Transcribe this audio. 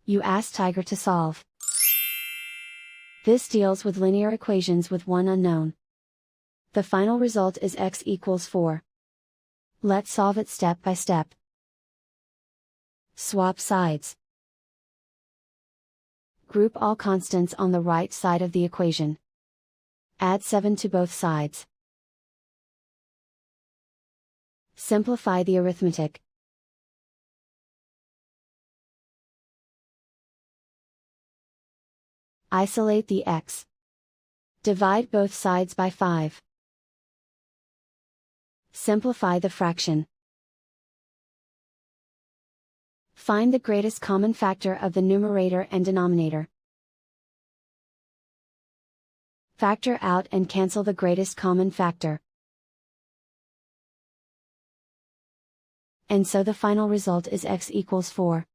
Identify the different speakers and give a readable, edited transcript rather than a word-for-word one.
Speaker 1: You ask Tiger to solve. This deals with linear equations with one unknown. The final result is x equals 4. Let's solve it step by step. Swap sides. Group all constants on the right side of the equation. Add 7 to both sides. Simplify the arithmetic. Isolate the x. Divide both sides by 5. Simplify the fraction. Find the greatest common factor of the numerator and denominator. Factor out and cancel the greatest common factor. And so the final result is x equals 4.